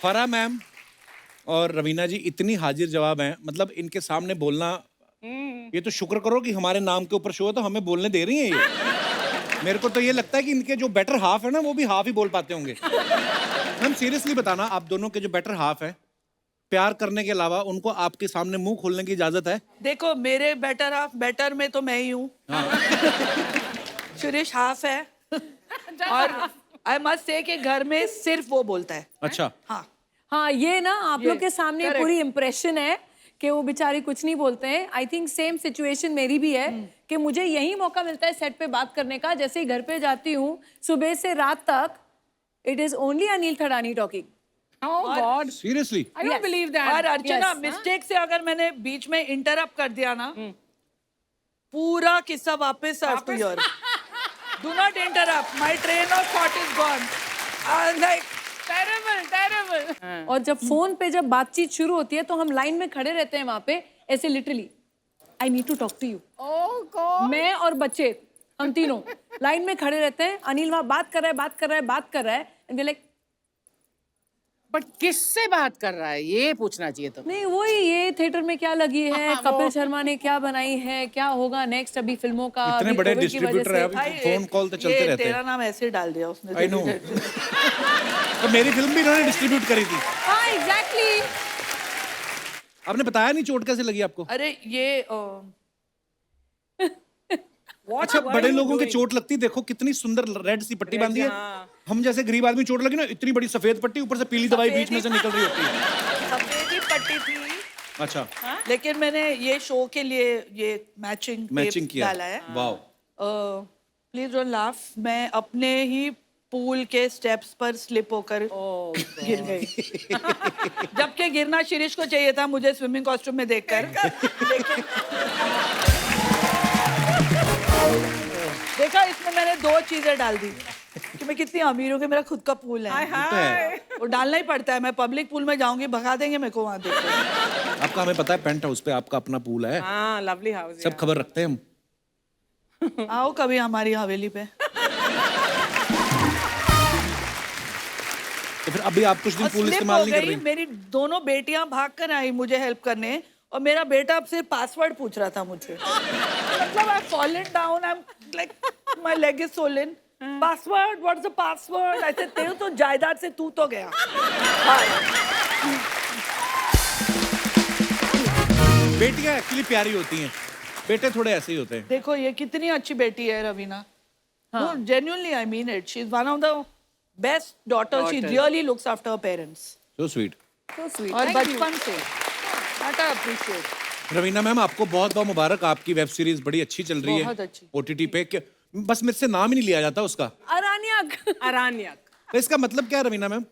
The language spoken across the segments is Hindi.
फरा मैम और रवीना जी इतनी हाजिर जवाब हैं, मतलब इनके सामने बोलना, ये तो शुक्र करो कि हमारे नाम के ऊपर शो है तो हमें बोलने दे रही हैं ये। मेरे को तो ये लगता है कि इनके जो बेटर हाफ है ना वो भी हाफ ही बोल पाते होंगे। मैम सीरियसली बताना, आप दोनों के जो बेटर हाफ है, प्यार करने के अलावा उनको आपके सामने मुंह खोलने की इजाजत है? देखो मेरे बेटर हाफ, बेटर में तो मैं ही हूँ। सुरेश हाफ है और आई मस्ट से कि घर में सिर्फ वो बोलता है। अच्छा। हाँ हाँ, ये ना आप ये, लोग के सामने correct. पूरी इम्प्रेशन है कि वो बेचारी कुछ नहीं बोलते हैं। आई थिंक सेम सिचुएशन मेरी भी है कि मुझे यही मौका मिलता है सेट पे बात करने का। जैसे ही घर पे जाती हूँ सुबह से रात तक, it is only Anil Thadani talking. Oh God! Seriously? I don't believe that. और अर्चना Yes, मिस्टेक से अगर मैंने बीच में इंटरप्ट कर दिया ना, पूरा किस्सा वापस to your. Do not interrupt, my train of thought is gone. Like Terrible, terrible. और जब फोन पे जब बातचीत शुरू होती है तो हम लाइन में खड़े रहते हैं वहां पे ऐसे literally, I need to talk to you. Oh God! मैं और बच्चे हम तीनों लाइन में खड़े रहते हैं। अनिल वहां बात कर रहा है, बात कर रहा है, बात कर रहा है, एंड वी लाइक But किससे बात कर रहा है ये पूछना चाहिए तो। नहीं वही, ये थिएटर में क्या लगी है, कपिल शर्मा ने क्या बनाई है, क्या होगा नेक्स्ट अभी फिल्मों का। इतने अभी बड़े कोविड की वजह डिस्ट्रीब्यूटर है, से। अभी फोन कॉल तो चलते रहते तेरा हैं। नाम ऐसे डाल दिया उसने। I know. तो मेरी फिल्म भी इन्होंने डिस्ट्रीब्यूट करी थी। हाँ एग्जैक्टली। आपने बताया नहीं चोट कैसे लगी आपको? अरे ये अच्छा, बड़े लोगों के चोट लगती, देखो कितनी सुंदर रेड सी पट्टी बांधी है। हम जैसे गरीब आदमी चोट लगी ना, इतनी बड़ी सफेद पट्टी, ऊपर से पीली दवाई बीच में से निकल रही होती है। सफेद ही पट्टी थी, अच्छा, लेकिन मैंने ये शो के लिए ये मैचिंग किया। डाला है। वाओ। Please don't laugh. मैं अपने ही पूल के स्टेप्स पर स्लिप होकर गिर गई। जबकि गिरना शिरीष को चाहिए था मुझे स्विमिंग कॉस्ट्यूम में देखकर। लेकिन देखा, इसमें मैंने दो चीजें डाल दी कि मैं कितनी अमीर हूँ कि मेरा खुद का पूल है। वो डालना ही पड़ता है। मैं पब्लिक पूल में जाऊंगी, भगा देंगे मेरे को वहां देखो। आपका हमें पता है, पेंट हाउस पे आपका अपना पूल है। हाँ, lovely house. सब खबर रखते हैं हम। आओ कभी हमारी हवेली पे। तो फिर अभी आप कुछ दिन और पूल slip इस्तेमाल हो नहीं कर गई। रही? मेरी दोनों बेटियां भाग कर आई मुझे हेल्प करने, और मेरा बेटा अब सिर्फ पासवर्ड पूछ रहा था मुझे। मतलब आई fallen down, I am like my leg is Solan. Password, what is the password? ऐसे तेरे तो जायदाद से तू तो गया। बेटियां एक्चुअली प्यारी होती हैं, बेटे थोड़े ऐसे ही होते हैं। देखो ये कितनी अच्छी बेटी है Raveena. No genuinely I mean it, she is one of the best daughters. She really looks after her parents. So sweet. So sweet. और Thank you. बचपन से that I appreciate. Raveena ma'am, आपको बहुत बहुत मुबारक, आपकी वेब सीरीज बड़ी अच्छी चल रही है। बहुत अच्छी। ओटीटी पे बस मेरे से नाम ही नहीं लिया जाता उसका। अरानियक। Aranyak. तो इसका मतलब क्या है रवीना मैम?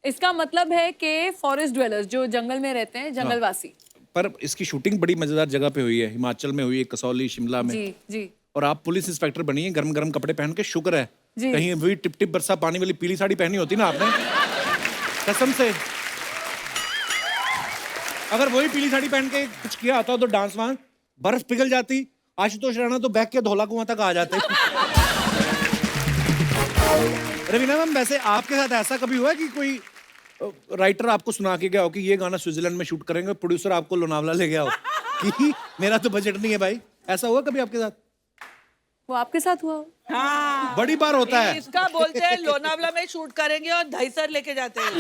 इसका मतलब है कि फॉरेस्ट ड्वेलर्स जो जंगल में रहते हैं, जंगलवासी। पर इसकी शूटिंग बड़ी मजेदार जगह पे हुई है, हिमाचल में हुई है, कसौली, शिमला में। जी जी। और आप पुलिस इंस्पेक्टर बनी है, गरम गरम कपड़े पहन के। शुक्र है जी। कहीं वही टिप टिप बरसा पानी वाली पीली साड़ी पहनी होती ना आपने, कसम से। अगर वही पीली साड़ी पहन के कुछ किया होता तो डांस वहां बर्फ पिघल जाती, आशुतोष राणा तो बैग के धौला कुआं तक आ जाते। रवीना मैम, वैसे आपके साथ ऐसा कभी हुआ है कि कोई राइटर आपको सुना के गया हो कि ये गाना स्विट्जरलैंड में शूट करेंगे, प्रोड्यूसर आपको लोनावला ले गया हो कि मेरा तो बजट नहीं है भाई? ऐसा हुआ कभी आपके साथ? वो आपके साथ हुआ? हाँ. बड़ी बार होता है। इसका बोलते हैं लोनावला में शूट करेंगे और दहीसर लेके जाते हैं।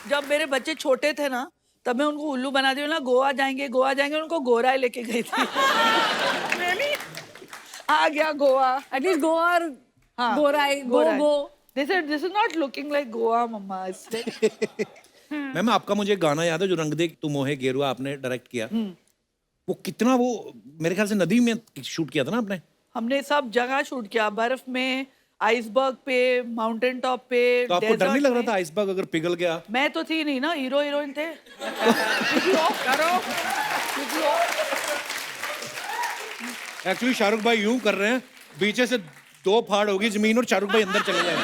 जब मेरे बच्चे छोटे थे ना, तब मैं उनको उल्लू बना दी ना, गोवा जाएंगे गोवा जाएंगे, उनको गोराई लेके गई थी। आ गया गोवा। एटलीस्ट गोवा और हाँ, Gorai, Gorai. Go. This is not looking like Goa, मम्मा। मैम, आपका मुझे गाना याद है जो रंग दे तू मोहे गेरुआ आपने डायरेक्ट किया। वो कितना, वो मेरे ख्याल से नदी में शूट किया था ना आपने? हमने सब जगह शूट किया, बर्फ में, आइसबर्ग पे, माउंटेन टॉप पे। तो आपको डर नहीं लग रहा था आइसबर्ग अगर पिघल गया? मैं तो थी नहीं ना, हीरो हीरोइन थे। एक्चुअली शाहरुख भाई यूं कर रहे हैं, पीछे से दो फाड़ होगी जमीन और शाहरुख भाई अंदर चले जाए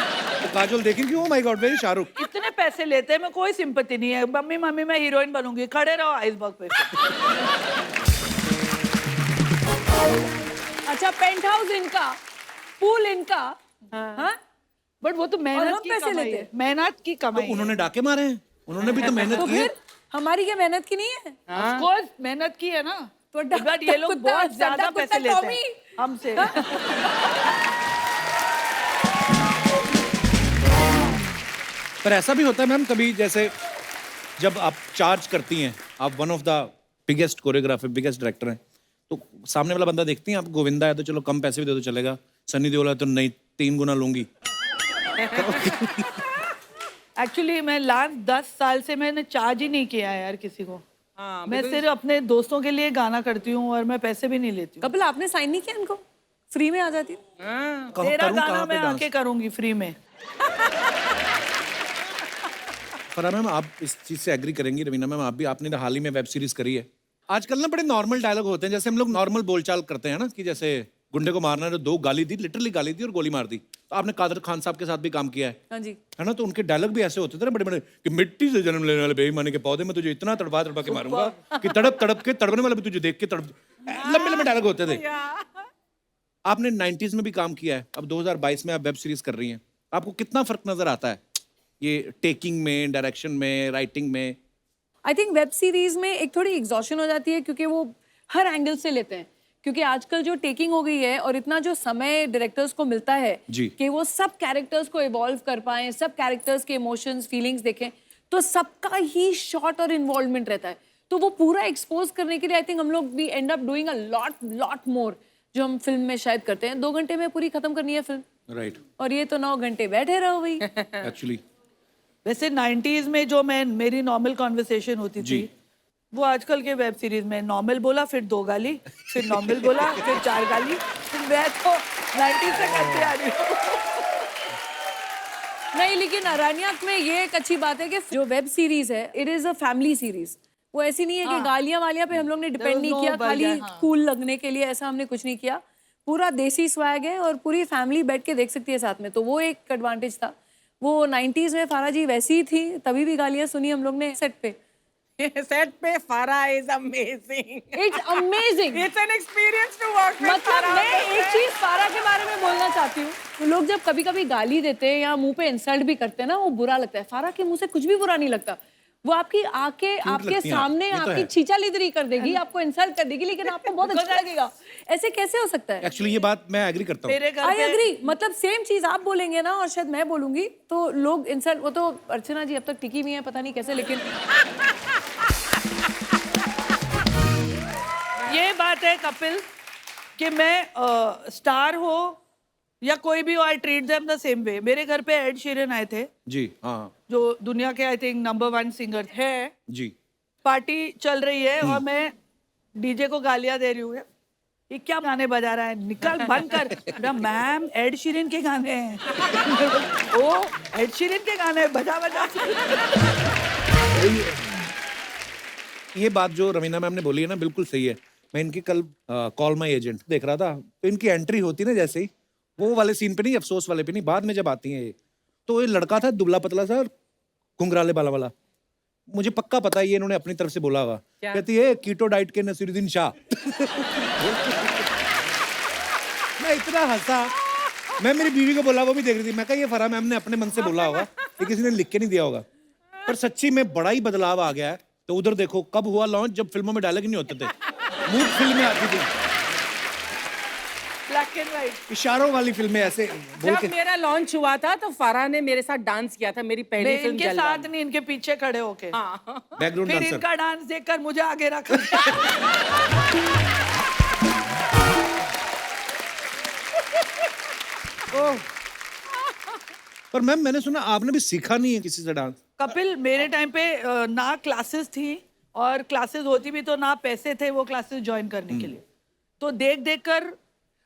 तो काजोल देखेंगे, oh my God very Shahrukh. इतने पैसे लेते हैं, मैं कोई सिंपैथी नहीं है। मम्मी मम्मी मैं हीरोइन बनूंगी, खड़े रहो आइसबर्ग पे। अच्छा, पेंट हाउस इनका, पूल इनका, हाँ? बट वो तो और मेहनत हम की पैसे कमाई लेते है, हैं। मेहनत की तो कमाई है। उन्होंने डाके मारे हैं, उन्होंने भी तो मेहनत तो की है। फिर हमारी क्या मेहनत की नहीं है? Of course, मेहनत की है ना। तो बट ये लोग बहुत ज्यादा पैसे लेते हैं हमसे। पर ऐसा भी होता है मैम कभी, जैसे जब आप चार्ज करती हैं, आप one of the biggest choreographer, biggest director हैं, तो सामने वाला बंदा देखती हैं आप, गोविंदा है तो चलो कम पैसे भी दे दो चलेगा, सन्नी देओल है तो नहीं 3 गुना लूंगी। एक्चुअली मैं लास्ट 10 साल से मैंने चार्ज ही नहीं किया है यार किसी को। हाँ, मैं सिर्फ अपने दोस्तों के लिए गाना करती हूँ और मैं पैसे भी नहीं लेती हूँ। कपिल, आपने साइन नहीं किया इनको? फ्री में आ जाती। तेरा करूं गाना कहाँ पे मैं डांस? आके करूंगी फ्री में। पर मैम आप इस चीज से एग्री करेंगी रवीना मैम, आप भी, आपने तो हाल ही में वेब सीरीज करी है। आजकल ना बड़े नॉर्मल डायलॉग होते हैं, जैसे हम लोग नॉर्मल बोलचाल करते हैं ना, कि जैसे गुंडे को मारना है तो 2 गाली दी, लिटरली गाली दी और गोली मार दी। तो आपने कादर खान साहब के साथ भी काम किया हाँ जी। है ना, तो उनके डायलॉग भी ऐसे होते थे ना बड़े बड़े, कि मिट्टी से जन्म लेने वाले बेईमानी के पौधे में तुझे इतना तड़पा तड़पा के मारूंगा कि तड़प तड़प के तड़पने वाला भी तुझे देख के तड़प, लंबे लंबे डायलॉग होते थे। आपने 90s में भी काम किया है, अब 2022 में आप वेब सीरीज कर रही हैं, आपको कितना फर्क नजर आता है ये टेकिंग में, डायरेक्शन में, राइटिंग में? आई थिंक वेब सीरीज में एक थोड़ी एग्जॉशन हो जाती है, क्योंकि वो हर एंगल से लेते हैं, क्योंकि आजकल जो टेकिंग हो गई है और इतना जो समय डायरेक्टर्स को मिलता है जी। कि वो सब कैरेक्टर्स को इवॉल्व कर पाएं, सब कैरेक्टर्स के इमोशंस, फीलिंग्स देखें, तो सबका ही शॉट और इन्वॉल्वमेंट रहता है, तो वो पूरा एक्सपोज करने के लिए आई थिंक हम लोग we end up doing a lot more, जो हम फिल्म में शायद करते हैं। 2 घंटे में पूरी खत्म करनी है फिल्म, राइट, और ये तो 9 घंटे बैठे रहो भाई। एक्चुअली वैसे 90s में जो मेरी नॉर्मल कॉन्वर्सेशन होती जी। थी, वो आजकल के वेब सीरीज में नॉर्मल बोला, फिर 2 गाली, फिर नॉर्मल बोला, फिर 4 गाली। फिर मैं तो 90s से करते आ रही हूँ। नहीं, लेकिन अरनियत में ये एक अच्छी बात है कि जो वेब सीरीज है, it is a family series. वो ऐसी नहीं है कि गालियां वालियां पे हम लोग ने डिपेंड was नहीं no किया, खाली vulgar, हाँ। कूल लगने के लिए, ऐसा हमने कुछ नहीं किया। पूरा देसी स्वैग है और पूरी फैमिली बैठ के देख सकती है साथ में, तो वो एक एडवांटेज था। वो 90s में फारा जी वैसी ही थी, तभी भी गालियां सुनी हम लोग ने सेट पे। सेट पे Farah is amazing, it's amazing, it's an experience to work with मतलब मैं एक चीज फारा के बारे में बोलना चाहती हूँ, तो लोग जब कभी कभी गाली देते हैं या मुंह पे इंसल्ट भी करते हैं ना, वो बुरा लगता है। फारा के मुंह से कुछ भी बुरा नहीं लगता, वो आपकी आके आपके लगती हैं आप, सामने ये तो आपकी है। छीछालिदरी कर देगी, आपको इंसल्ट कर देगी, लेकिन आपको बहुत अच्छा लगेगा। ऐसे कैसे हो सकता है? एक्चुअली ये बात मैं एग्री करता हूँ। मेरे घर आई पे एग्री, मतलब सेम चीज आप बोलेंगे ना और शायद मैं बोलूंगी तो लोग इंसल्ट, वो तो अर्चना जी अब तक टिकी हुई है, पता नहीं कैसे, लेकिन ये बात है कपिल कि मैं स्टार हो या कोई भी हो, I treat them the same way. मेरे घर पे एड शीरन आए थे, जी हाँ जो दुनिया के आई थिंक नंबर 1 सिंगर है। जी। पार्टी चल रही है और मैं डीजे को गालियां दे रही हूँ, ये क्या गाने बजा रहा है, निकल बंद कर। मैम एड शीरन के गाने हैं। ओ एड शीरन के गाने बजा बजा। ये बात जो रवीना मैम ने बोली है ना, बिल्कुल सही है। मैं इनकी कल कॉल माई एजेंट देख रहा था, तो इनकी एंट्री होती ना जैसे ही, वो वाले सीन पे नहीं, अफसोस वाले पे नहीं, बाद में जब आती हैं ये, तो ये लड़का था दुबला पतला सा, घुंघराले बाला वाला, मुझे पक्का पता है ये इन्होंने अपनी तरफ से बोला होगा। कहती है कीटो डाइट के नसीरुद्दीन शाह। मैं इतना हंसा, मैं मेरी बीवी को बोला, वो भी देख रही थी, मैं कहा ये फराह मैम ने अपने मन से बोला होगा, ये किसी ने लिख के नहीं दिया होगा। पर सच्ची में बड़ा ही बदलाव आ गया है। तो उधर देखो कब हुआ लॉन्च, जब फिल्मों में डायलॉग नहीं होते थे, मूड फिल्में आती थी, ब्लैक एंड व्हाइट इशारों वाली फिल्में ऐसे बोल जब के। मेरा लॉन्च हुआ था तो फारा ने मेरे साथ डांस किया था, मेरी पहली फिल्म इनके जलवा साथ नहीं, इनके पीछे खड़े होके। बैकग्राउंड फिर डांसर। इनका डांस देखकर मुझे आगे रखा। पर मैम मैंने सुना आपने भी सीखा नहीं है किसी से डांस। कपिल मेरे टाइम पे ना क्लासेस थी, और क्लासेस होती भी तो ना पैसे थे वो क्लासेस ज्वाइन करने के लिए, तो देख देख कर।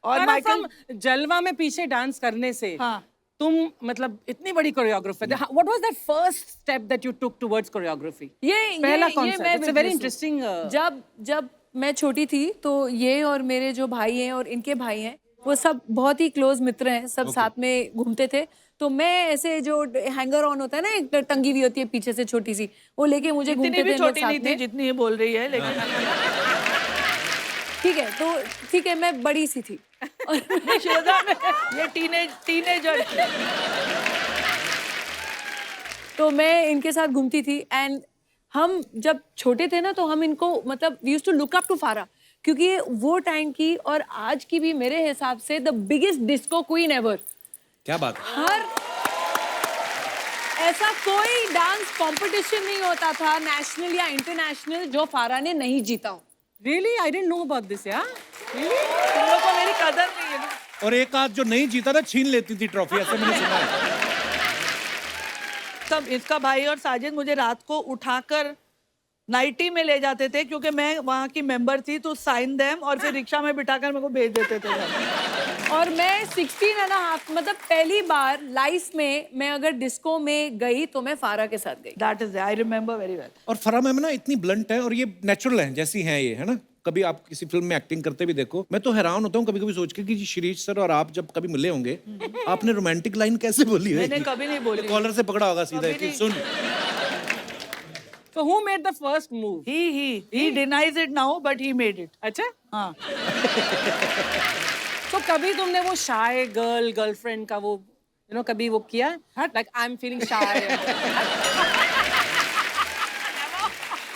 और माइकल जलवा में पीछे डांस करने से हाँ। तुम मतलब इतनी बड़ी choreographer, what was that first step that you took towards choreography? पहला concept, it's a very interesting. जब मैं छोटी थी तो ये और मेरे जो भाई हैं और इनके भाई हैं, वो सब बहुत ही क्लोज मित्र हैं, सब साथ में घूमते थे। तो मैं ऐसे जो हैंगर ऑन होता है ना, एक टंगी हुई होती है पीछे से छोटी सी, वो लेके मुझे इतनी घूमते भी थे छोटी साथ नहीं थी में। जितनी ये बोल रही है, लेकिन ठीक है, तो ठीक है, मैं बड़ी सी थी और श्वेता ये टीनेजर थी। तो मैं इनके साथ घूमती थी एंड हम जब छोटे थे ना तो हम इनको मतलब we used to look up to Farah, क्योंकि ये वो टाइम की और आज की भी मेरे हिसाब से the biggest disco queen ever. क्या बात है। हर ऐसा कोई डांस कंपटीशन नहीं होता था नेशनल या इंटरनेशनल जो फारा ने नहीं जीता हो। Really? I didn't know about this, yeah? Really? तुम लोग को मेरी कदर नहीं है ना। और एक आध जो नहीं जीता था छीन लेती थी ट्रॉफी, ऐसे मैंने सुना है। सब इसका भाई और साजिद मुझे रात को उठाकर नाइटी में ले जाते थे, क्योंकि मैं वहाँ की मेंबर थी, तो साइन देम और फिर रिक्शा में बिठाकर मेरे को भेज देते थे घर। और मैं 16 एंड हाफ मतलब पहली बार लाइफ में मैं अगर डिस्को में गई तो मैं फारा के साथ गई। That is I remember very well. और फराह मैम ना इतनी ब्लंट है और ये नेचुरल है जैसी हैं ये, है ना। कभी आप किसी फिल्म में एक्टिंग करते भी देखो, मैं तो हैरान होता हूँ कभी कभी सोच के कि जी शिरीष सर और आप जब कभी मिले होंगे, आपने रोमांटिक लाइन कैसे बोली है? मैंने कभी नहीं बोली। कॉलर से पकड़ा होगा सीधा कि सुन। So who made the first move? He denies it now, but he made it. अच्छा? हाँ। So कभी तुमने वो shy girl girlfriend का वो कभी वो किया? Like I'm feeling shy.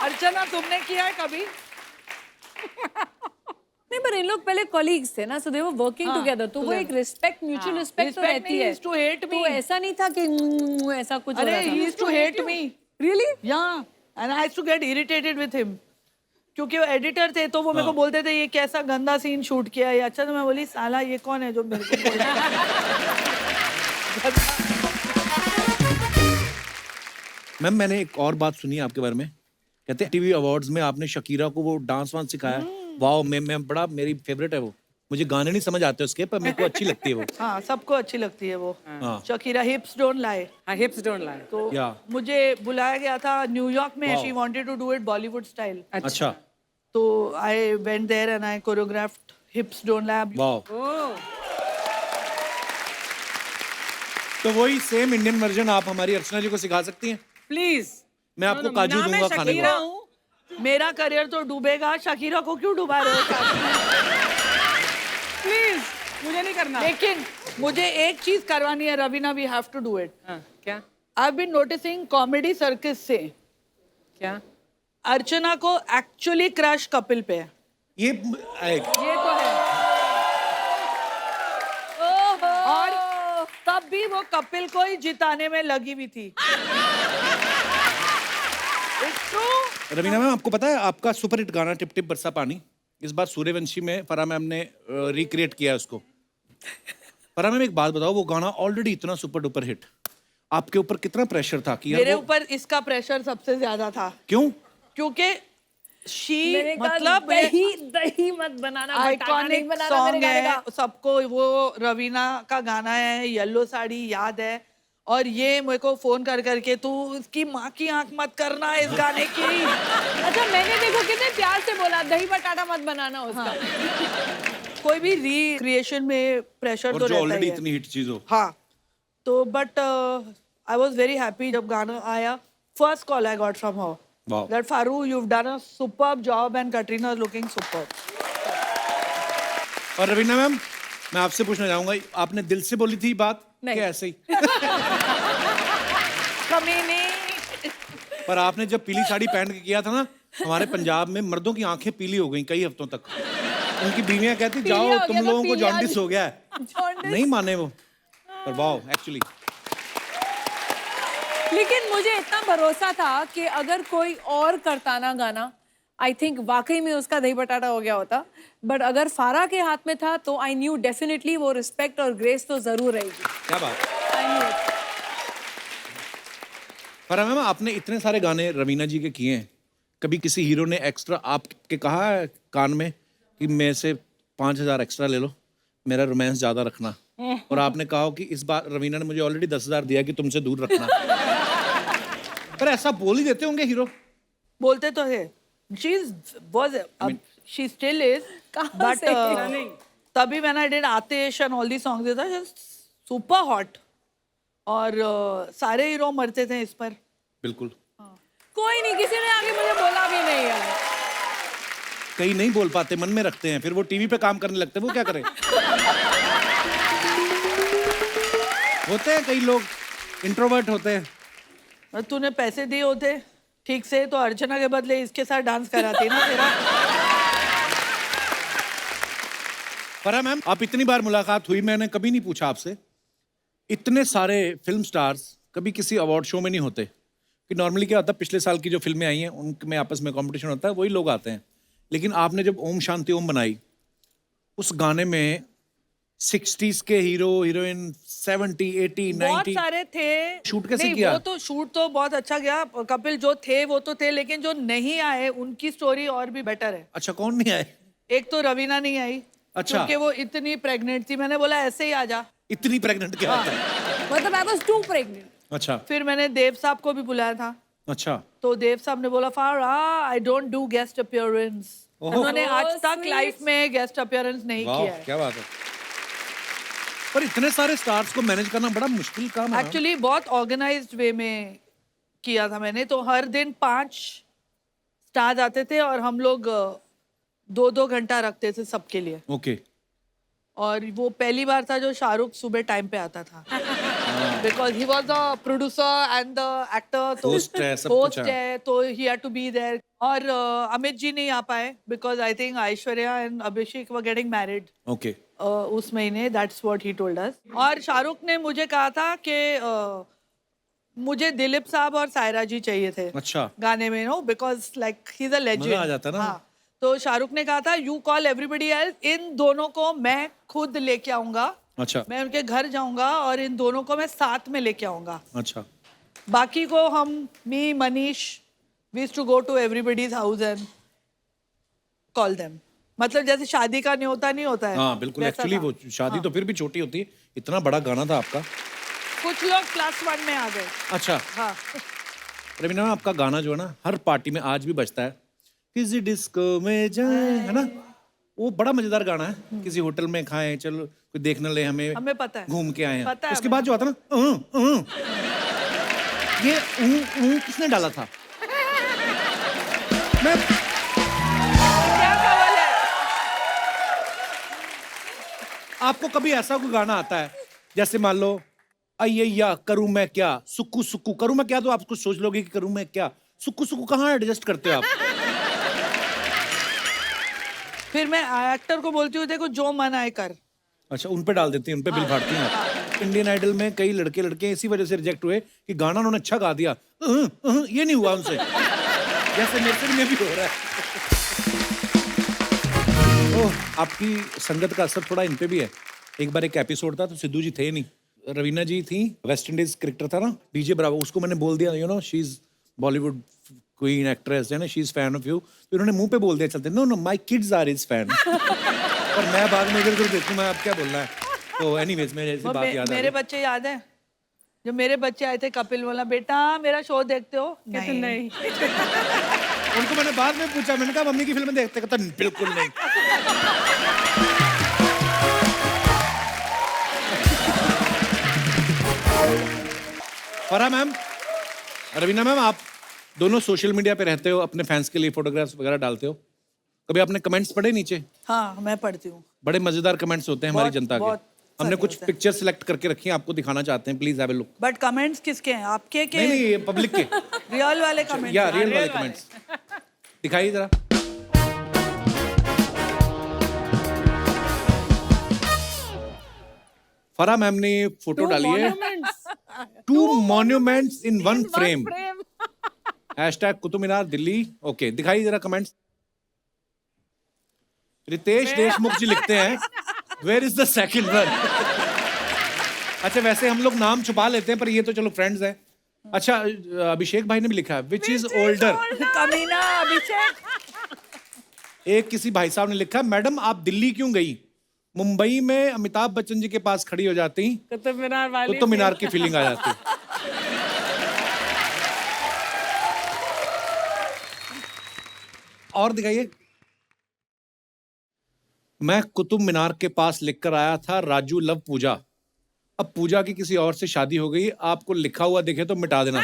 अर्चना तुमने किया है कभी? नहीं, पर इन लोग पहले कॉलीग्स थे ना, सो दे वर वर्किंग टुगेदर, तो वो एक रिस्पेक्ट, म्यूचुअल रिस्पेक्ट तो रहती है। He used to hate me. तो ऐसा नहीं था कि ऐसा कुछ हो अरे रहा था। he used to hate me. Really? Yeah, and I used to get irritated with him. क्योंकि वो एडिटर थे तो वो मेरे को बोलते थे ये कैसा गंदा सीन शूट किया है। अच्छा, तो मैं बोली साला ये कौन है जो मेरे को बोल रहा है? मैम मैंने एक और बात सुनी आपके बारे में, कहते हैं टीवी अवार्ड्स में आपने शकीरा को वो डांस वांस सिखाया। वाओ, मैं बड़ा, मेरी फेवरेट है वो। मुझे गाने नहीं समझ आते उसके, पर मेरे को अच्छी लगती है वो। हाँ, सबको अच्छी लगती है वो। हाँ। शकीरा हिप्स डोंट लाई। हाँ, hips don't lie. तो Yeah. मुझे बुलाया गया था न्यूयॉर्क में। Wow. She wanted to do it Bollywood style. अच्छा। तो I went there and I choreographed hips don't lie. Wow. Oh. तो वही सेम इंडियन वर्जन आप हमारी अर्चना जी को सिखा सकती हैं। Please. मैं आपको काजू ना मैं दूंगा खाने शकीरा को। हूँ। मेरा करियर तो डूबेगा, शकीरा को क्यों डुबा रहे हो साथ में? Please. मुझे नहीं करना। लेकिन मुझे एक चीज करवानी है Raveena, we have to do it. हाँ, क्या? I have been noticing comedy circus से क्या? अर्चना को एक्चुअली क्रश कपिल पे है। ये ये तो है। और तब भी वो कपिल को ही जिताने में लगी हुई थी। It's true? रवीना मैम, आपको पता है आपका सुपर हिट गाना टिप टिप बरसा पानी, इस बार सूर्यवंशी में फराह मैम ने रिक्रिएट किया है उसको। फराह मैम एक बात बताओ, वो गाना ऑलरेडी इतना सुपर डुपर हिट, आपके ऊपर कितना प्रेशर था कि यार मेरे वो- ऊपर इसका प्रेशर सबसे ज्यादा था। क्यों? क्योंकि शी मैंने कहा, मतलब दही मत बनाना, घोटाला नहीं आइकॉनिक बनाना मेरे सॉन्ग गाने है, का। सबको वो रवीना का गाना है, येलो साड़ी याद है। और ये मेरे को फोन कर करके तू इसकी माँ की आंख मत करना इस गाने की। अच्छा, मैंने देखो कितने प्यार से बोला दही बटाटा मत बनाना उसका। कोई भी रिक्रिएशन में प्रेशर और तो जो रहता ही ऑलरेडी है। इतनी हिट चीज हो। हाँ, तो but I was very happy जब गाना आया। First call I got from her Wow. That Faru you have done a superb job and Katrina is looking superb. और रवीना मैम, मैं आपसे पूछना चाहूंगा, आपने दिल से बोली थी बात नहीं। कि ऐसे ही? कमीनी। पर आपने जब पीली साड़ी पहन के किया था ना, हमारे पंजाब में मर्दों की आंखें पीली हो गई कई हफ्तों तक। उनकी बीवियां कहती पीलिया जाओ हो तुम गया था, लोगों को पीलिया जॉन्डिस हो गया है। जॉन्डिस। नहीं माने वो, पर वाओ एक्चुअली। लेकिन मुझे इतना भरोसा था कि अगर कोई और करता ना गाना, आई थिंक वाकई में उसका दही बटाटा हो गया होता। बट अगर फारा के हाथ में था तो आई न्यू डेफिनेटली वो रिस्पेक्ट और ग्रेस तो जरूर रहेगी। क्या बात। I knew. फराह मैम, आपने इतने सारे गाने रवीना जी के किए हैं, कभी किसी हीरो ने एक्स्ट्रा आपके कहा है कान में कि मेरे से 5,000 एक्स्ट्रा ले लो, मेरा रोमांस ज्यादा रखना? और आपने कहा हो कि इस बार रवीना ने मुझे ऑलरेडी 10,000 दिया कि तुमसे दूर रखना। पर ऐसा बोल ही देते होंगे हीरो। बोलते तो है। शी शी स्टिल इज, कहाँ बट से? तभी when I did Aatish and all the songs it was super hot. और सारे हीरो मरते थे इस पर। बिल्कुल। कोई नहीं, किसी ने आगे मुझे बोला भी नहीं है। कई नहीं बोल पाते, मन में रखते हैं, फिर वो टीवी पे काम करने लगते हैं, वो क्या करें? होते हैं कई लोग इंट्रोवर्ट होते हैं। तूने पैसे दिए होते ठीक से तो अर्चना के बदले इसके साथ डांस कराती ना तेरा। फरा मैम, आप इतनी बार मुलाकात हुई, मैंने कभी नहीं पूछा आपसे, इतने सारे फिल्म स्टार्स कभी किसी अवार्ड शो में नहीं होते कि नॉर्मली क्या होता है, पिछले साल की जो फिल्में आई हैं उनमें आपस में कंपटीशन होता है, वही लोग आते हैं, लेकिन आपने जब ओम शांति ओम बनाई, उस गाने में 60s के हीरो हीरोइन 70, 80, 90 बहुत सारे थे। शूट कैसे नहीं, किया? वो तो शूट तो बहुत अच्छा गया, कपिल जो थे वो तो थे, लेकिन जो नहीं आए उनकी स्टोरी और भी बेटर है। अच्छा, कौन नहीं आए? एक तो रवीना नहीं आई। अच्छा। क्योंकि वो इतनी प्रेग्नेंट थी, मैंने बोला ऐसे ही आ जा। इतनी प्रेग्नेंट क्या होता है? मतलब I was too pregnant. अच्छा फिर मैंने देव साहब को भी बुलाया था, अच्छा, तो देव साहब ने बोला फारा I don't do guest appearance. उन्होंने आज तक sweet. लाइफ में गेस्ट अपीयरेंस नहीं वाह किया है। क्या बात है। पर इतने सारे स्टार्स को मैनेज करना बड़ा मुश्किल काम है। एक्चुअली बहुत ऑर्गेनाइज्ड वे में किया था मैंने, तो हर दिन 5 स्टार्स आते थे और हम लोग 2-2 घंटा रखते थे सबके लिए। ओके। और वो पहली बार था जो शाहरुख सुबह टाइम पे आता था, because he was the producer and the actor, तो Host है, सब कुछ होस्ट है। है, तो he had to be there. और अमित जी नहीं आ पाए because I think Aishwarya and Abhishek were getting married okay. उस महीने, that's what he told us. और शाहरुख ने मुझे कहा था कि मुझे दिलीप साहब और सायरा जी चाहिए थे अच्छा। गाने में, no because like he is a legend. मजा आ जाता ना। हाँ, तो शाहरुख ने कहा था यू कॉल एवरीबडी एल्स, इन दोनों को मैं खुद लेके आऊंगा, अच्छा मैं उनके घर जाऊंगा और इन दोनों को मैं साथ में लेके आऊंगा। अच्छा। बाकी को हम, me, Manish, we used to go to everybody's house and call them. मतलब जैसे शादी का न्योता नहीं होता है, हाँ बिल्कुल। वैसा एक्चुअली था। वो शादी तो फिर भी छोटी होती है, इतना बड़ा गाना था आपका। कुछ लोग +1 में आ गए। अच्छा हाँ, रवीना मैम, आपका गाना जो है ना हर पार्टी में आज भी बजता है, किसी डिस्को में जाए, है ना, वो बड़ा मजेदार गाना है। किसी होटल में खाएं, चलो कोई देख न ले हमें पता है, घूम के आए हैं। पता है उसके हमें। बाद जो आता ना ये किसने डाला था? मैं क्या कवल है? आपको कभी ऐसा कोई गाना आता है जैसे मान लो अय्या करूं मैं क्या, सुक्कू सुक्कू करूं मैं क्या, तो आप कुछ सोच लोगे कि करूं मैं क्या, सुक्कू सुक्कू कहाँ एडजस्ट करते हो आप? फिर मैं एक्टर को बोलती हूँ देखो जो मन आए कर। अच्छा, उन पे डाल देती हैं, उन पे बिल फाड़ती हैं आप। इंडियन आइडल में कई लड़के इसी वजह से रिजेक्ट हुए कि गाना उन्होंने अच्छा गा दिया, ये नहीं हुआ उनसे, जैसे मेरे से में भी हो रहा है। ओह, आपकी संगत का असर थोड़ा इन पे भी है। एक बार एक एपिसोड था तो सिद्धू जी थे नहीं, रवीना जी थी, वेस्ट इंडीज क्रिकेटर था ना डीजे ब्रावो, उसको मैंने बोल दिया, you know she is Bollywood queen actress है ना, she is fan of you, तो उन्होंने मुंह पे बोल दिया चलते, no no my kids are his fan. और मैं बाद में इधर उधर देखूं मैं अब क्या बोलना है। तो एनीवेज मेरे ऐसी बात याद आ मेरे गई। बच्चे याद है, जब मेरे बच्चे आए थे, कपिल बोला बेटा मेरा शो देखते हो? नहीं। उनको मैंने बाद में पूछा, मैंने कहा मम्मी की फिल्म देखते, कहता बिल्कुल नहीं। फरा मैम, रवीना मैम, आप दोनों सोशल मीडिया पे रहते हो, अपने फैंस के लिए फोटोग्राफ्स वगैरह डालते हो, कभी आपने कमेंट्स पढ़े नीचे? हाँ, मैं पढ़ती हूँ। बड़े मजेदार कमेंट्स होते हैं हमारी बहुत- जनता के। बहुत हमने सारे कुछ होते हैं। पिक्चर सिलेक्ट करके रखी हैं, आपको दिखाना चाहते हैं, please have a look. But comments किसके हैं, आपके के? नहीं नहीं, ये पब्लिक के, रियल वाले कमेंट्स? या रियल वाले कमेंट्स दिखाइए जरा। फरा मैम ने फोटो डाली है, 2 monuments in 1 frame, hashtag Qutub Minar Delhi. Okay, दिखाइए जरा कमेंट्स। रितेश देशमुख जी लिखते हैं, where is the second one? अच्छा, वैसे हम लोग नाम छुपा लेते हैं, पर ये तो चलो फ्रेंड्स हैं। अच्छा, अभिषेक भाई ने भी लिखा है, विच इज ओल्डर? कमीना अभिषेक। एक किसी भाई साहब ने लिखा, मैडम आप दिल्ली क्यों गई? मुंबई में अमिताभ बच्चन जी के पास खड़ी हो जाती कुतुब मीनार वाली तो मीनार की फीलिंग आ जाती। और दिखाइए। मैं कुतुब मीनार के पास लिखकर आया था, राजू लव पूजा। अब पूजा की किसी और से शादी हो गई, आपको लिखा हुआ दिखे तो मिटा देना।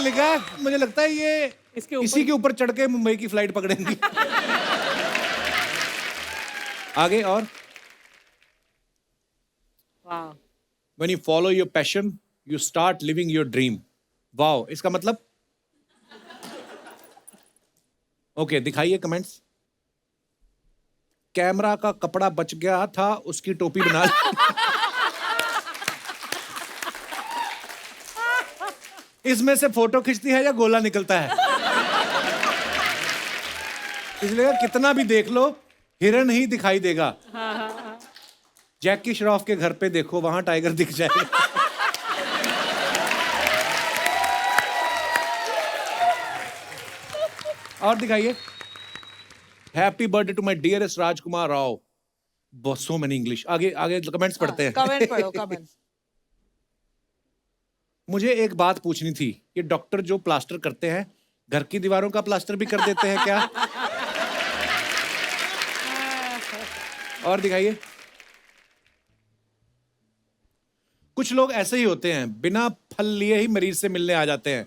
लिखा है, मुझे लगता है ये इसी के ऊपर चढ़ के मुंबई की फ्लाइट पकड़ेंगी। आगे और Wow. When you follow your passion, you start living your dream. Wow, इसका मतलब? ओके, दिखाइए कमेंट्स। कैमरा का कपड़ा बच गया था, उसकी टोपी बना ली। इसमें से फोटो खींचती है या गोला निकलता है? इसलिए कितना भी देख लो, हिरन ही दिखाई देगा। जैकी श्रॉफ के घर पे देखो, वहां टाइगर दिख जाएगा। और दिखाइए। Happy birthday to my dearest Rajkumar Rao. बहुत सो मेनी इंग्लिश। आगे आगे कमेंट्स पढ़ते हैं। कमेंट पढ़ो, कमेंट। मुझे एक बात पूछनी थी, ये डॉक्टर जो प्लास्टर करते हैं, घर की दीवारों का प्लास्टर भी कर देते हैं क्या? और दिखाइए। कुछ लोग ऐसे ही होते हैं, बिना फल लिए ही मरीज से मिलने आ जाते हैं।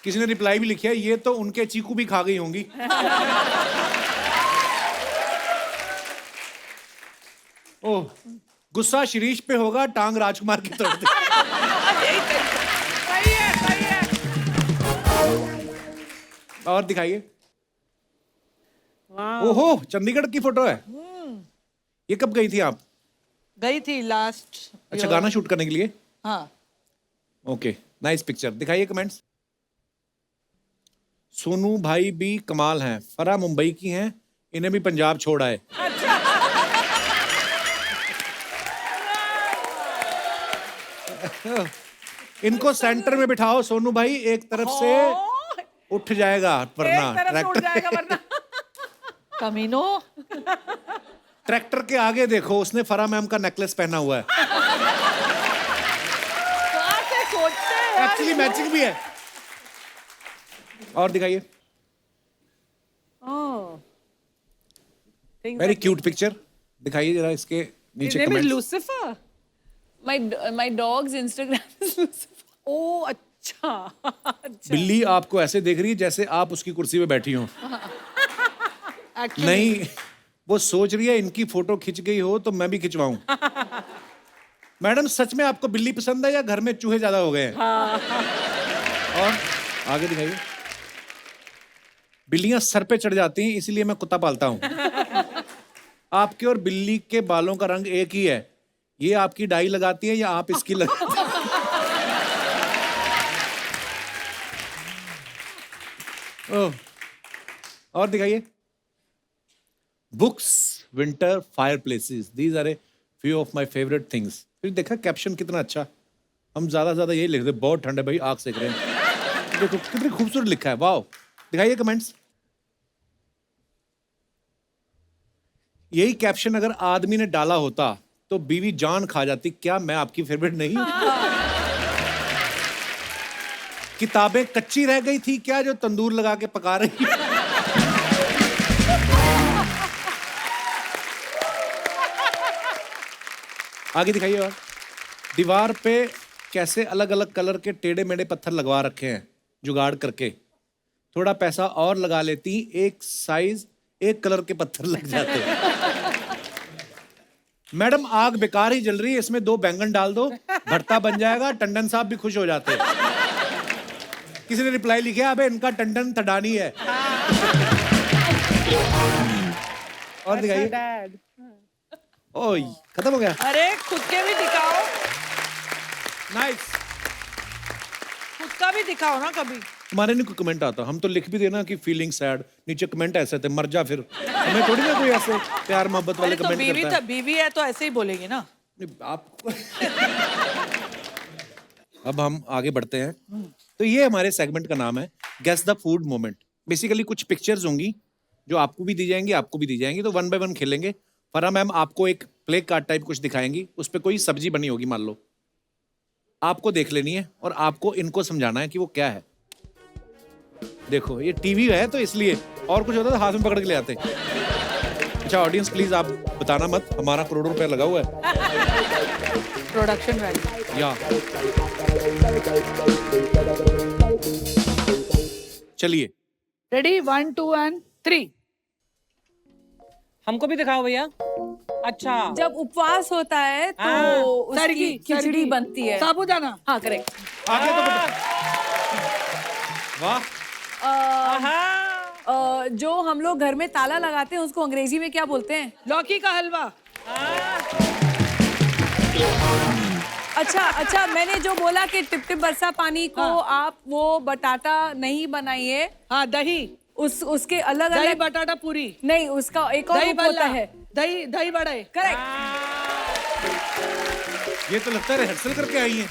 किसी ने रिप्लाई भी लिखा है, ये तो उनके चीकू भी खा गई होंगी। ओह, गुस्सा शिरीष पे होगा, टांग राजकुमार की तोड़ दे। सही है, सही है। और दिखाइए। Wow. ओहो, चंडीगढ़ की फोटो है। ये कब गई थी आप? गई थी लास्ट। अच्छा, गाना शूट करने के लिए? हाँ। Okay, nice picture. दिखाइए कमेंट्स। सोनू भाई भी कमाल हैं, फरा मुंबई की हैं, इन्हें भी पंजाब छोड़ आए। इनको सेंटर में बिठाओ सोनू भाई, एक तरफ से उठ जाएगा वरना ट्रैक्टर। कमीनो। ट्रैक्टर के आगे देखो, उसने फरा मैम का नेकलेस पहना हुआ है। एक्चुअली मैचिंग भी है। और दिखाइए। Oh. Very cute picture. दिखाइए जरा इसके His नीचे name is comments. Lucifer. My dog's Instagram is Lucifer. Oh, अच्छा। बिल्ली आपको ऐसे देख रही है जैसे आप उसकी कुर्सी पे बैठी हो। नहीं, वो सोच रही है इनकी फोटो खिंच गई हो तो मैं भी खिंचवाऊं। मैडम, सच में आपको बिल्ली पसंद है या घर में चूहे ज्यादा हो गए हैं? और आगे दिखाइए। बिल्लियां सर पे चढ़ जाती हैं, इसलिए मैं कुत्ता पालता हूं। आपके और बिल्ली के बालों का रंग एक ही है। ये आपकी डाई लगाती है या आप इसकी लगाती हैं? ओह, और दिखाइए। Books, winter, fireplaces, these are a few of my favourite things. फिर देखा कैप्शन कितना अच्छा। हम ज्यादा यही लिख रहे, बहुत ठंड है भाई, आग सेक रहे हैं। देखो कितनी खूबसूरत लिखा है। वाओ, दिखाइए कमेंट्स। यही कैप्शन अगर आदमी ने डाला होता तो बीवी जान खा जाती। क्या मैं आपकी फेवरेट नहीं? किताबें कच्ची रह गई थी क्या जो तंदूर लगा के पका रही? आगे दिखाइए। और दीवार पे कैसे अलग अलग कलर के टेढ़े मेढ़े पत्थर लगवा रखे हैं जुगाड़ करके। थोड़ा पैसा और लगा लेती, एक साइज एक कलर के पत्थर लग जाते। मैडम, आग बेकार ही जल रही है, इसमें 2 बैंगन डाल दो, भरता बन जाएगा, टंडन साहब भी खुश हो जाते। किसी ने रिप्लाई लिखा, अबे इनका टंडन थडानी है। और दिखाइए। ओह, खत्म हो गया। अरे खुद के भी दिखाओ, नाइस। खुद का भी दिखाओ ना कभी। हमारे नहीं कोई कमेंट आता, हम तो लिख भी देना कि फीलिंग सैड, नीचे कमेंट ऐसे थे, मर जा फिर। हमें थोड़ी ना कोई ऐसे प्यार मोहब्बत वाले तो कमेंट बीवी करता है। बीवी है तो ऐसे ही बोलेगी ना। आप अब हम आगे बढ़ते हैं। तो ये हमारे सेगमेंट का नाम है guess the food moment. Basically कुछ पिक्चर्स होंगी जो आपको भी दी जाएंगी, आपको भी दी जाएंगी, तो 1 बाय 1 खेलेंगे। फरा मैम आपको एक प्ले कार्ड टाइप कुछ दिखाएंगी, उस पर कोई सब्जी बनी होगी मान लो, आपको देख लेनी है और आपको इनको समझाना है कि वो क्या है। देखो ये टीवी है तो इसलिए, और कुछ होता तो हाथ में पकड़ के ले आते। अच्छा ऑडियंस प्लीज आप बताना मत, हमारा करोड़ों रुपया लगा हुआ है। Production value. या चलिए रेडी 1 2 एंड 3 हमको भी दिखाओ भैया। अच्छा, जब उपवास होता है तो हाँ, उसकी खिचड़ी बनती है। साबूदाना। हाँ करेक्ट। आगे तो वाह। जो हम लोग घर में ताला लगाते हैं उसको अंग्रेजी में क्या बोलते हैं? लौकी का हलवा। अच्छा, मैंने जो बोला कि टिप टिप बरसा पानी को आप वो बटाटा नहीं बनाइए। हाँ, दही। उसके अलग दही अलग बटाटा पूरी। नहीं, उसका एक और दही रूप होता है। दही बड़े। करेक्ट। ये तो लगता है रिहर्सल करके आई है।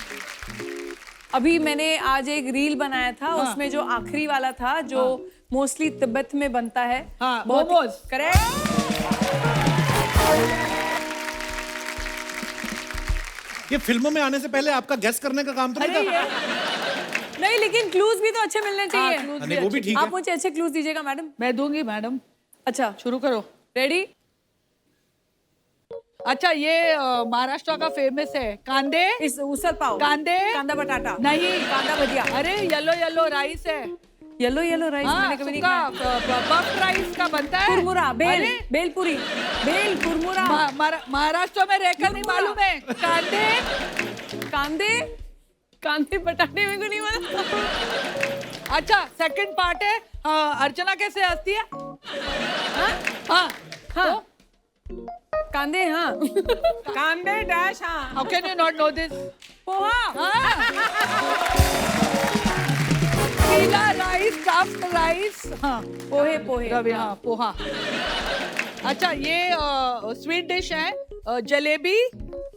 अभी मैंने आज एक रील बनाया था, उसमें जो आखिरी वाला था जो मोस्टली तिब्बत में बनता है। हाँ, मोमोज। करेक्ट। ये फिल्मों में आने से पहले आपका गेस करने का काम तो नहीं था? नहीं, लेकिन क्लूज भी तो अच्छे मिलने चाहिए। नहीं, वो भी ठीक है। आप मुझे अच्छे क्लूज दीजिएगा मैडम। मैं दूंगी मैडम। अच्छा, शुरू करो। रेडी? अच्छा, ये महाराष्ट्र का फेमस है। कांदे। इस उसल पाव। कांदे। कांदा बटाटा। नहीं, कांदा भजिया। अरे येलो राइस है। येलो राइस मैंने कभी नहीं खाया। पफ राइस का बनता है। कुरमुरा, बेलपुरी, कुरमुरा। महाराष्ट्र में रहकर नहीं मालूम है। कांदे बटाटे मेरे को नहीं मालूम। अच्छा, सेकंड पार्ट है। अर्चना कैसे हंसती है? हाँ। हाँ। कांदे, हाँ। कांदे डैश। हाँ, How can you not know this? Poha. पीला राइस, स्टफ्ड राइस। हाँ, पोहे। रवि, हाँ, पोहा। अच्छा, ये स्वीट डिश है। जलेबी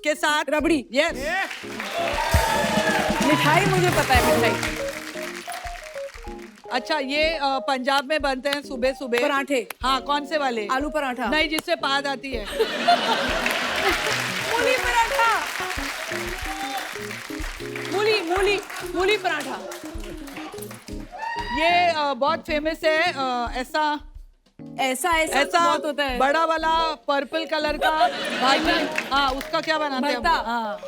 के साथ रबड़ी। यस। मिठाई मुझे पता है, मिठाई। अच्छा, ये पंजाब में बनते हैं सुबह सुबह पराठे। हाँ, कौन से वाले? आलू पराठा। नहीं, जिससे पाद आती है। मूली पराठा। मूली पराठा। ये बहुत फेमस है। ऐसा तो बहुत होता है। बड़ा वाला पर्पल कलर का भाजी। हाँ, उसका क्या बनाते हैं? भरता। हाँ।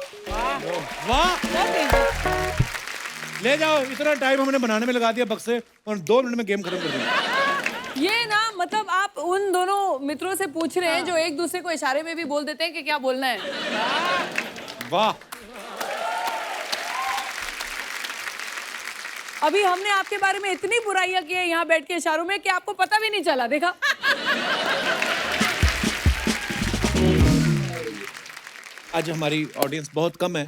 वाह, ले जाओ। इतना टाइम हमने बनाने में लगा दिया बक्से, और 2 मिनट में गेम खत्म कर दी। ये ना, मतलब आप उन दोनों मित्रों से पूछ रहे हैं जो एक दूसरे को इशारे में भी बोल देते हैं कि क्या बोलना है। वाह। अभी हमने आपके बारे में इतनी बुराइयां की है यहाँ बैठ के इशारों में कि आपको पता भी नहीं चला। देखा? आज हमारी ऑडियंस बहुत कम है।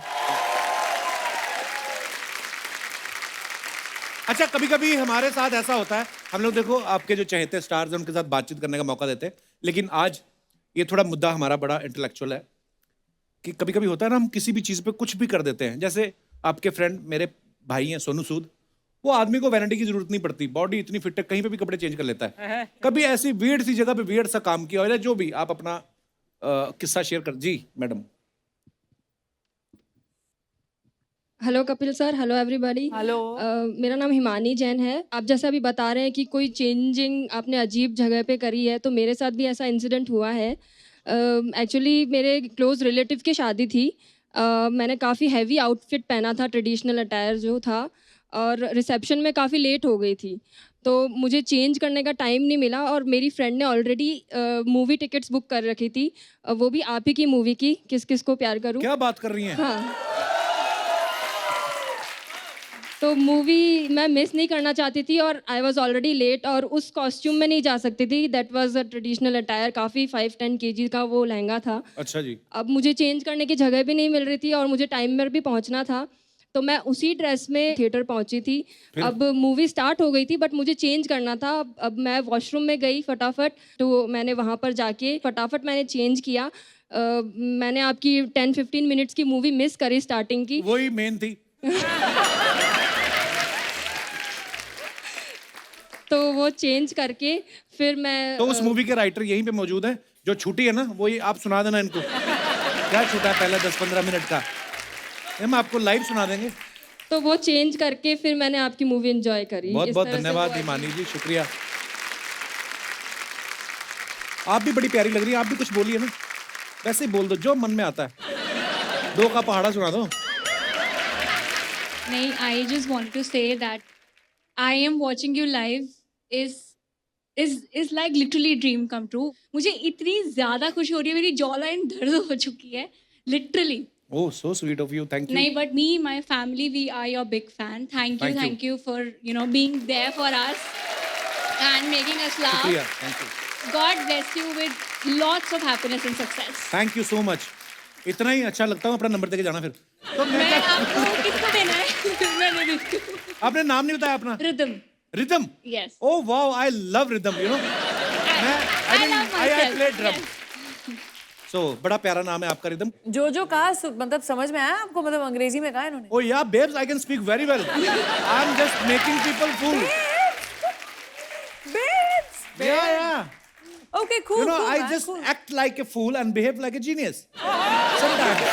अच्छा, कभी कभी हमारे साथ ऐसा होता है, हम लोग देखो आपके जो चहेते स्टार्स हैं उनके साथ बातचीत करने का मौका देते हैं, लेकिन आज ये थोड़ा मुद्दा हमारा बड़ा इंटेलेक्चुअल है कि कभी कभी होता है ना, हम किसी भी चीज़ पे कुछ भी कर देते हैं। जैसे आपके फ्रेंड मेरे भाई हैं सोनू सूद, वो आदमी को वैनिटी की जरूरत नहीं पड़ती, बॉडी इतनी फिट है, कहीं पे भी कपड़े चेंज कर लेता है। कभी ऐसी वियर्ड सी जगह पे वियर्ड सा काम किया हो, जो भी आप अपना किस्सा शेयर कर। जी madam. Hello Kapil sir, hello everybody. Hello. मेरा नाम हिमानी जैन है। आप जैसा अभी बता रहे हैं कि कोई चेंजिंग आपने अजीब जगह पे करी है, तो मेरे साथ भी ऐसा इंसिडेंट हुआ है। एक्चुअली मेरे क्लोज रिलेटिव की शादी थी। मैंने काफ़ी हैवी आउटफिट पहना था, ट्रेडिशनल अटायर जो था, और रिसेप्शन में काफ़ी लेट हो गई थी, तो मुझे चेंज करने का टाइम नहीं मिला। और मेरी फ्रेंड ने ऑलरेडी मूवी टिकट्स बुक कर रखी थी, वो भी आप ही की मूवी की, किस किस को प्यार करूं। क्या बात कर रही हैं? हाँ, तो मूवी मैं मिस नहीं करना चाहती थी, और आई वॉज ऑलरेडी लेट, और उस कॉस्ट्यूम में नहीं जा सकती थी। That was a traditional attire, काफ़ी 5-10 kg का वो लहंगा था। अच्छा जी। अब मुझे चेंज करने की जगह भी नहीं मिल रही थी, और मुझे टाइम पर भी पहुंचना था, तो मैं उसी ड्रेस में थिएटर पहुंची थी। अब मूवी स्टार्ट हो गई थी, बट मुझे चेंज करना था। अब मैं वॉशरूम में गई फटाफट, तो मैंने वहाँ पर जाके फटाफट मैंने चेंज किया। मैंने आपकी 10-15 मिनट्स की मूवी मिस करी, स्टार्टिंग की। वही मेन थी। तो वो चेंज करके फिर मैं तो उस मूवी के राइटर यहीं पे मौजूद है, जो छूटी है ना, वो ये आप सुना देना इनको। क्या छूटा है पहले 10-15 मिनट का, हम आपको लाइव सुना देंगे। तो वो चेंज करके फिर मैंने आपकी मूवी एंजॉय करी। बहुत इस बहुत तरह से धन्यवाद वो हिमानी जी, शुक्रिया। आप भी बड़ी प्यारी लग रही है, आप भी कुछ बोलिए ना, वैसे ही बोल दो जो मन में आता है। 2 का पहाड़ा सुना दो। नहीं, I just wanted to say that I am watching you live is like literally dream come true. मुझे इतनी ज़्यादा खुशी हो रही है, मेरी जॉ लाइन दर्द हो चुकी है, literally. Oh, so sweet of you. Thank you. नहीं, but me, my family, we are your big fan. Thank you for being there for us and making us laugh. शुक्रिया. Thank you. God bless you with lots of happiness and success. Thank you so much. इतना ही अच्छा लगता हूँ, अपना नंबर देके जाना फिर. तो मैं आपको किसको देना है? मैंने भी आपने नाम नहीं बताया अपना. Rhythm. Rhythm. Yes. Oh wow, I love rhythm. You know. I play drum. Yes. So बड़ा प्यारा नाम है आपका Rhythm. जो कहा मतलब समझ में आया आपको, मतलब अंग्रेजी में कहा इन्होंने. Oh yeah, babes, I can speak very well. I'm just making people fool. Babes. Yeah. Okay, cool. You know, cool, I man, just cool. act like a fool and behave like a genius. Sometimes.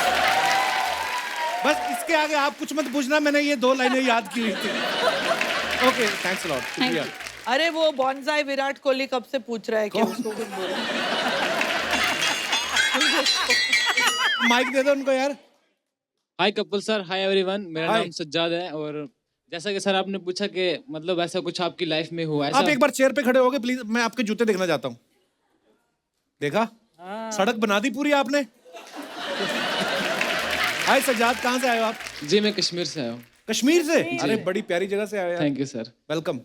बस इसके आगे आप कुछ मत पूछना, मैंने ये 2 लाइनें याद की हुई थी. Okay, thanks a lot. शुक्रिया. अरे वो बॉन्साई विराट कोहली कब से पूछ रहा है कि उसको कुछ बोलो. माइक दे दो उनको यार. हाय कपिल सर, हाय एवरीवन, मेरा Hi. नाम सज्जाद है और जैसा कि सर आपने पूछा कि मतलब ऐसा कुछ आपकी लाइफ में हुआ आप ऐसा एक बार चेयर पे खड़े होगे प्लीज, मैं आपके जूते देखना चाहता हूँ. देखा? सड़क बना दी पूरी आपने. हाय सज्जाद, कहाँ से आए हो आप? जी मैं कश्मीर से आया हूँ. कश्मीर से? अरे बड़ी प्यारी जगह से आए हो यार. Thank you sir. वेलकम.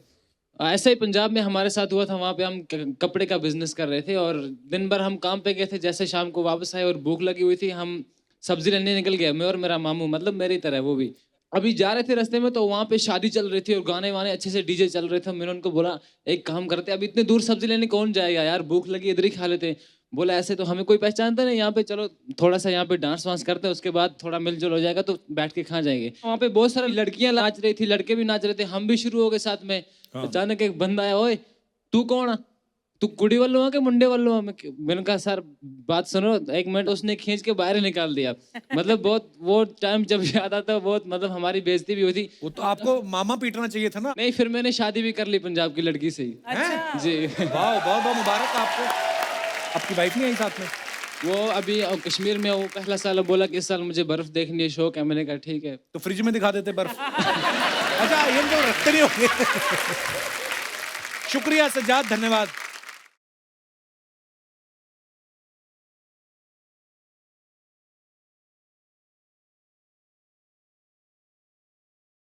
ऐसा ही पंजाब में हमारे साथ हुआ था, वहाँ पे हम कपड़े का बिजनेस कर रहे थे और दिन भर हम काम पे गए थे. जैसे शाम को वापस आए और भूख लगी हुई थी, हम सब्जी लेने निकल गए, मैं और मेरा मामू, मतलब मेरी तरह वो भी. अभी जा रहे थे रास्ते में तो वहाँ पे शादी चल रही थी और गाने वाने अच्छे से डीजे चल रहे थे. मैंने उनको बोला एक काम करते, अब इतने दूर सब्जी लेने कौन जाएगा यार, भूख लगी इधर ही खा लेते. बोला ऐसे तो हमें कोई पहचानता नहीं यहाँ पे, चलो थोड़ा सा यहाँ पे डांस वांस करते हैं, उसके बाद थोड़ा मिलजुल हो जाएगा तो बैठ के खा जाएंगे. वहाँ पे बहुत सारी लड़कियां नाच रही थी, लड़के भी नाच रहे थे, हम भी शुरू हो गए साथ में. अचानक एक बंदा आया, ओए तू कौन है, तू कुड़ी वालों है कि मुंडे वालों है? मैंने कहा सर बात सुनो एक मिनट. उसने खींच के बाहर निकाल दिया. मतलब बहुत वो टाइम जब याद आता बहुत मतलब हमारी बेइज्जती भी हुई थी. वो तो आपको मामा पीटना चाहिए था ना. नहीं, फिर मैंने शादी भी कर ली पंजाब की लड़की से ही. जी. वाह, बहुत बहुत मुबारक आपको. आपकी वाइफ नहीं आई साथ में? वो अभी कश्मीर में, वो पहला साल बोला कि इस साल मुझे बर्फ देखनी है, शौक है. मैंने कहा ठीक है. तो फ्रिज में दिखा देते बर्फ. अच्छा, ये तो रखते नहीं होंगे. शुक्रिया सज्जाद, धन्यवाद.